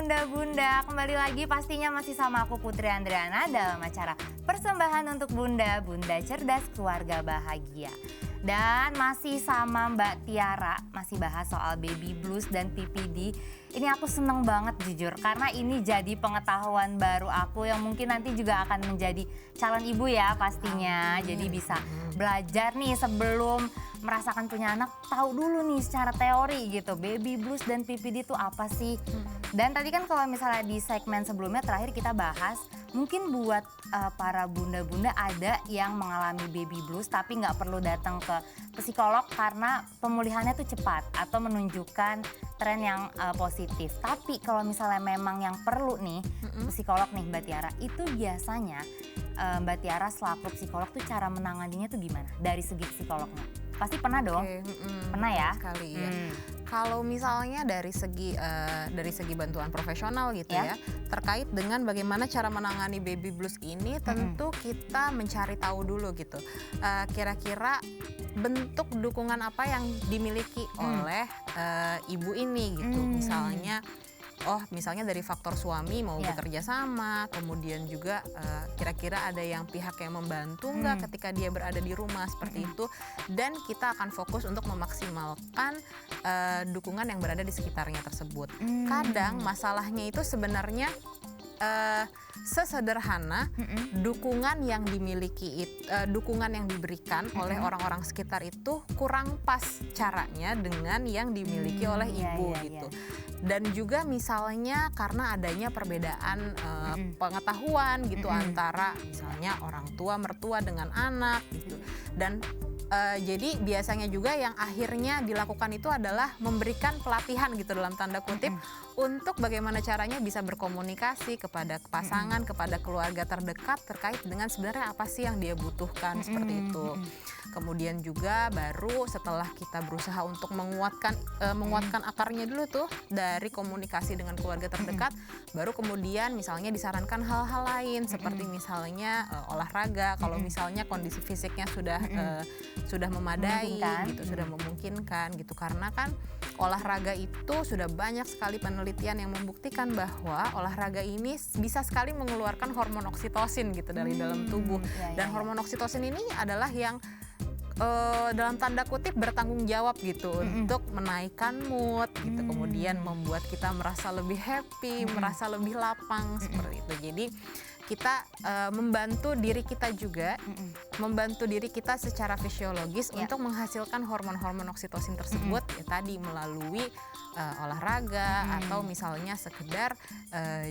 Bunda-Bunda, kembali lagi pastinya masih sama aku Putri Andriana dalam acara Persembahan untuk Bunda, Bunda Cerdas Keluarga Bahagia. Dan masih sama Mbak Tiara, masih bahas soal baby blues dan PPD. Ini aku seneng banget jujur, karena ini jadi pengetahuan baru aku yang mungkin nanti juga akan menjadi calon ibu ya pastinya. Jadi bisa belajar nih sebelum merasakan punya anak, tahu dulu nih secara teori gitu, baby blues dan PPD itu apa sih. Dan tadi kan kalau misalnya di segmen sebelumnya terakhir kita bahas, mungkin buat para bunda-bunda ada yang mengalami baby blues tapi nggak perlu datang ke psikolog karena pemulihannya tuh cepat atau menunjukkan tren yang positif. Tapi kalau misalnya memang yang perlu nih psikolog nih Mbak Tiara, itu biasanya Mbak Tiara selaku psikolog tuh cara menanganinya tuh gimana dari segi psikolognya? Pasti pernah dong? Pernah ya? Sekali ya. Kalau misalnya dari segi bantuan profesional gitu ya, terkait dengan bagaimana cara menangani baby blues ini, tentu kita mencari tahu dulu gitu. Kira-kira bentuk dukungan apa yang dimiliki oleh ibu ini gitu. Misalnya dari faktor suami mau bekerja sama, kemudian juga kira-kira ada yang pihak yang membantu nggak ketika dia berada di rumah seperti itu, dan kita akan fokus untuk memaksimalkan dukungan yang berada di sekitarnya tersebut. Kadang masalahnya itu sebenarnya sesederhana dukungan yang diberikan oleh orang-orang sekitar itu kurang pas caranya dengan yang dimiliki oleh ibu gitu. Dan juga misalnya karena adanya perbedaan pengetahuan gitu antara misalnya orang tua mertua dengan anak gitu. Dan jadi biasanya juga yang akhirnya dilakukan itu adalah memberikan pelatihan gitu dalam tanda kutip untuk bagaimana caranya bisa berkomunikasi kepada pasangan, kepada keluarga terdekat terkait dengan sebenarnya apa sih yang dia butuhkan seperti itu. Kemudian juga baru setelah kita berusaha untuk menguatkan akarnya dulu tuh dari komunikasi dengan keluarga terdekat, baru kemudian misalnya disarankan hal-hal lain seperti misalnya olahraga kalau misalnya kondisi fisiknya sudah memadai gitu, sudah memungkinkan gitu, karena kan olahraga itu sudah banyak sekali penelitian yang membuktikan bahwa olahraga ini bisa sekali mengeluarkan hormon oksitosin gitu dari dalam tubuh. Dan hormon oksitosin ini adalah yang dalam tanda kutip bertanggung jawab gitu untuk menaikkan mood gitu, kemudian membuat kita merasa lebih happy, merasa lebih lapang seperti itu. Jadi kita membantu diri kita juga, membantu diri kita secara fisiologis untuk menghasilkan hormon-hormon oksitosin tersebut ya tadi melalui olahraga atau misalnya sekedar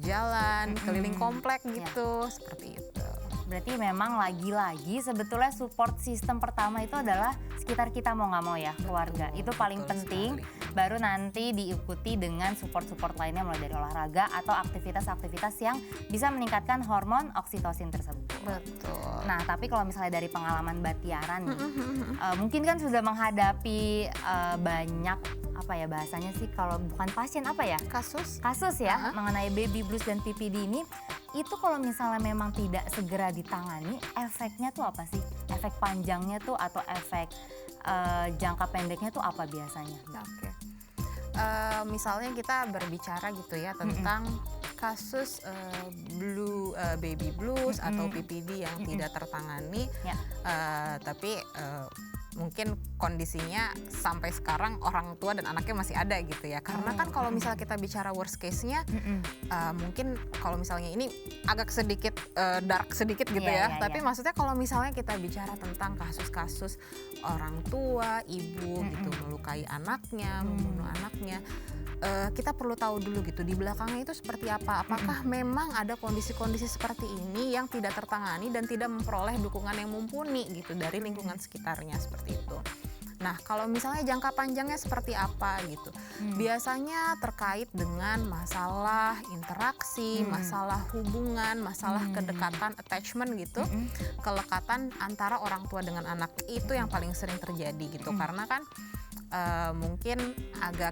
jalan keliling komplek gitu, seperti itu. Berarti memang lagi-lagi sebetulnya support system pertama itu adalah sekitar kita mau nggak mau ya, keluarga. Itu paling penting, baru nanti diikuti dengan support-support lainnya mulai dari olahraga atau aktivitas-aktivitas yang bisa meningkatkan hormon oksitosin tersebut. Betul. Nah tapi kalau misalnya dari pengalaman Mbak Tiara nih, mungkin kan sudah menghadapi banyak apa ya bahasanya sih kalau bukan pasien apa ya? Kasus ya mengenai baby blues dan PPD ini. Itu kalau misalnya memang tidak segera ditangani, efeknya tuh apa sih? Efek panjangnya tuh atau efek jangka pendeknya tuh apa biasanya? Oke. Misalnya kita berbicara gitu ya tentang kasus baby blues atau PPD yang tidak tertangani, tapi mungkin kondisinya sampai sekarang orang tua dan anaknya masih ada gitu ya. Karena kan kalau misalnya kita bicara worst case-nya, mungkin kalau misalnya ini agak sedikit dark sedikit gitu Tapi maksudnya kalau misalnya kita bicara tentang kasus-kasus orang tua, ibu gitu melukai anaknya, membunuh anaknya, kita perlu tahu dulu gitu di belakangnya itu seperti apa. Apakah memang ada kondisi-kondisi seperti ini yang tidak tertangani dan tidak memperoleh dukungan yang mumpuni gitu dari lingkungan sekitarnya seperti itu. Nah kalau misalnya jangka panjangnya seperti apa gitu, biasanya terkait dengan masalah interaksi, masalah hubungan, masalah kedekatan, attachment gitu, kelekatan antara orang tua dengan anak itu yang paling sering terjadi gitu. Karena kan mungkin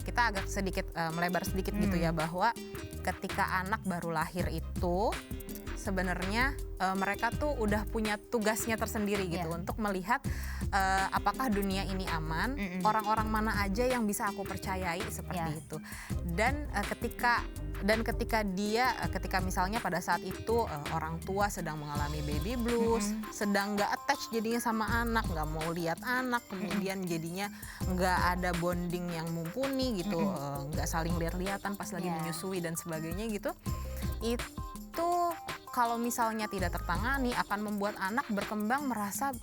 kita agak sedikit melebar sedikit gitu ya, bahwa ketika anak baru lahir itu sebenarnya mereka tuh udah punya tugasnya tersendiri gitu untuk melihat apakah dunia ini aman, orang-orang mana aja yang bisa aku percayai seperti itu. Dan ketika misalnya pada saat itu orang tua sedang mengalami baby blues, sedang nggak attach jadinya sama anak, nggak mau lihat anak, kemudian jadinya nggak ada bonding yang mumpuni gitu, nggak saling lihat-lihatan pas lagi menyusui dan sebagainya gitu, itu kalau misalnya tidak tertangani akan membuat anak berkembang merasa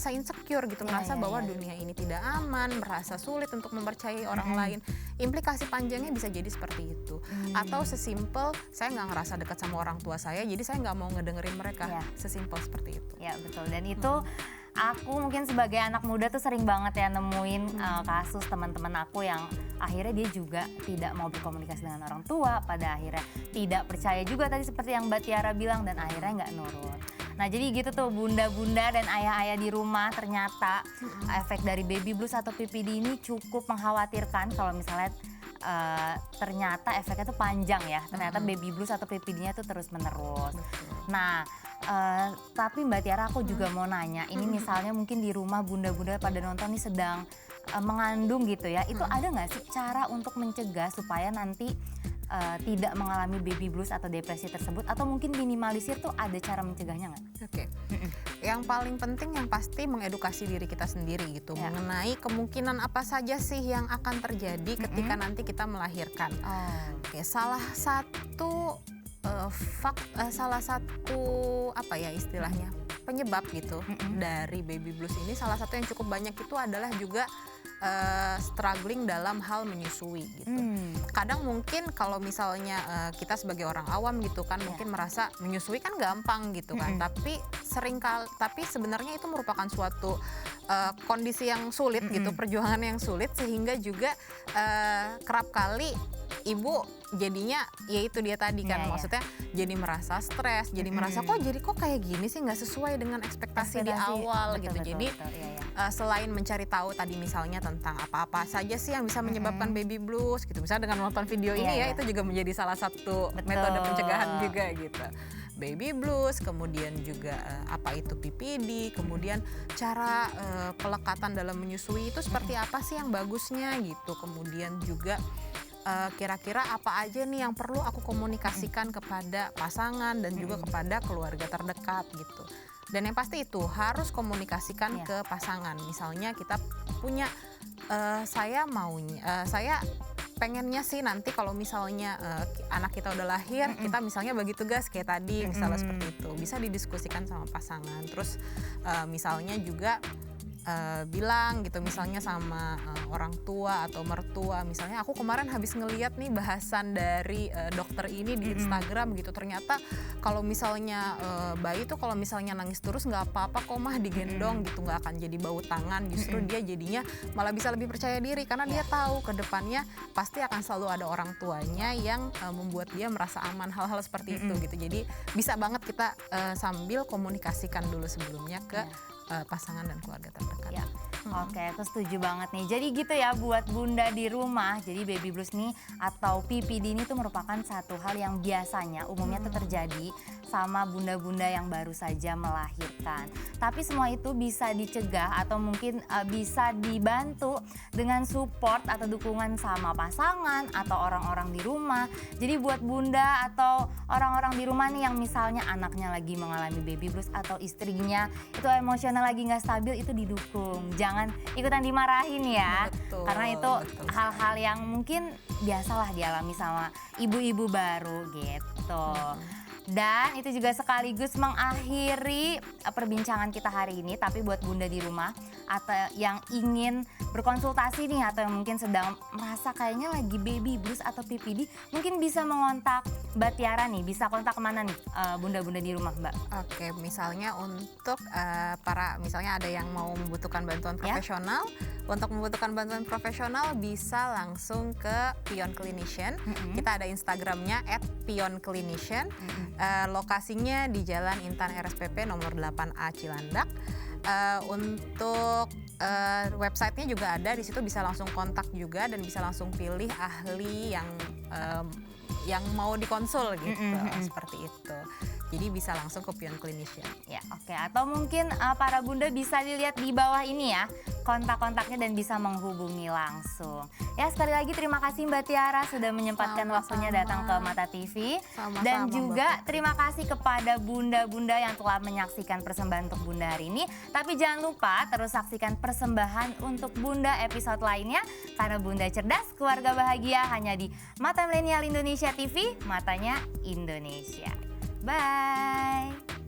insecure gitu, merasa bahwa dunia ini tidak aman, merasa sulit untuk mempercayai orang lain. Implikasi panjangnya bisa jadi seperti itu. Atau sesimpel saya nggak ngerasa dekat sama orang tua saya, jadi saya nggak mau ngedengerin mereka. Sesimpel seperti itu. Ya betul, dan itu aku mungkin sebagai anak muda tuh sering banget ya nemuin kasus teman-teman aku yang akhirnya dia juga tidak mau berkomunikasi dengan orang tua, pada akhirnya tidak percaya juga tadi seperti yang Mbak Tiara bilang, dan akhirnya nggak nurut. Nah jadi gitu tuh bunda-bunda dan ayah-ayah di rumah, ternyata efek dari baby blues atau PPD ini cukup mengkhawatirkan kalau misalnya ternyata efeknya tuh panjang ya, ternyata baby blues atau PPD-nya tuh terus menerus. Nah tapi Mbak Tiara aku juga mau nanya, ini misalnya mungkin di rumah bunda-bunda pada nonton nih sedang mengandung gitu ya, itu ada nggak sih cara untuk mencegah supaya nanti tidak mengalami baby blues atau depresi tersebut, atau mungkin minimalisir tuh ada cara mencegahnya nggak? Oke. Yang paling penting yang pasti mengedukasi diri kita sendiri gitu, mengenai kemungkinan apa saja sih yang akan terjadi ketika nanti kita melahirkan. Oke, salah satu apa ya istilahnya, penyebab gitu dari baby blues ini, salah satu yang cukup banyak itu adalah juga struggling dalam hal menyusui gitu. Kadang mungkin kalau misalnya kita sebagai orang awam gitu kan mungkin merasa menyusui kan gampang gitu kan, tapi sebenarnya itu merupakan suatu kondisi yang sulit gitu, perjuangan yang sulit, sehingga juga kerap kali ibu jadinya ya itu dia tadi kan, maksudnya jadi merasa stres, jadi merasa kok kayak gini sih, nggak sesuai dengan ekspektasi di awal gitu. Jadi selain mencari tahu tadi misalnya tentang apa-apa saja sih yang bisa menyebabkan baby blues gitu, misalnya dengan menonton video ini itu juga menjadi salah satu metode pencegahan juga gitu. Baby blues, kemudian juga apa itu PPD, kemudian cara pelekatan dalam menyusui itu seperti apa sih yang bagusnya gitu, kemudian juga kira-kira apa aja nih yang perlu aku komunikasikan kepada pasangan dan juga kepada keluarga terdekat gitu. Dan yang pasti itu harus komunikasikan ke pasangan. Misalnya kita punya saya pengennya sih nanti kalau misalnya anak kita udah lahir, kita misalnya bagi tugas kayak tadi, misalnya seperti itu, bisa didiskusikan sama pasangan. Terus misalnya juga bilang gitu misalnya sama orang tua atau mertua, misalnya aku kemarin habis ngeliat nih bahasan dari dokter ini di Instagram gitu, ternyata kalau misalnya bayi tuh kalau misalnya nangis terus nggak apa-apa kok mah, digendong gitu, nggak akan jadi bau tangan, justru dia jadinya malah bisa lebih percaya diri karena dia tahu ke depannya pasti akan selalu ada orang tuanya yang membuat dia merasa aman, hal-hal seperti itu gitu. Jadi bisa banget kita sambil komunikasikan dulu sebelumnya ke pasangan dan keluarga terdekat. Ya. Oke, aku setuju banget nih. Jadi gitu ya buat bunda di rumah. Jadi baby blues nih atau PPD ini tuh merupakan satu hal yang biasanya umumnya tuh terjadi sama bunda-bunda yang baru saja melahirkan. Tapi semua itu bisa dicegah atau mungkin bisa dibantu dengan support atau dukungan sama pasangan atau orang-orang di rumah. Jadi buat bunda atau orang-orang di rumah nih yang misalnya anaknya lagi mengalami baby blues atau istrinya itu emosional lagi nggak stabil, itu didukung. Jangan ikutan dimarahin ya. Betul, karena itu hal-hal yang mungkin biasalah dialami sama ibu-ibu baru gitu. Dan itu juga sekaligus mengakhiri perbincangan kita hari ini. Tapi buat bunda di rumah atau yang ingin berkonsultasi nih, atau yang mungkin sedang merasa kayaknya lagi baby blues atau PPD, mungkin bisa mengontak Mbak Tiara nih. Bisa kontak kemana nih bunda-bunda di rumah, Mbak? Oke, misalnya untuk misalnya ada yang mau membutuhkan bantuan profesional, untuk membutuhkan bantuan profesional bisa langsung ke Pion Clinician. Kita ada Instagramnya @pionclinician. Lokasinya di Jalan Intan RSPP nomor 8A Cilandak. Untuk websitenya juga ada, di situ bisa langsung kontak juga dan bisa langsung pilih ahli yang yang mau dikonsul gitu, seperti itu. Jadi bisa langsung ke Pion Clinician. Ya, oke. Atau mungkin para bunda bisa dilihat di bawah ini ya, kontak-kontaknya dan bisa menghubungi langsung. Ya, sekali lagi terima kasih Mbak Tiara sudah menyempatkan waktunya datang ke Mata TV. Dan juga terima kasih kepada bunda-bunda yang telah menyaksikan persembahan untuk Bunda hari ini. Tapi jangan lupa terus saksikan persembahan untuk Bunda episode lainnya, karena Bunda cerdas, keluarga bahagia hanya di Mata Milenial Indonesia TV, matanya Indonesia. Bye.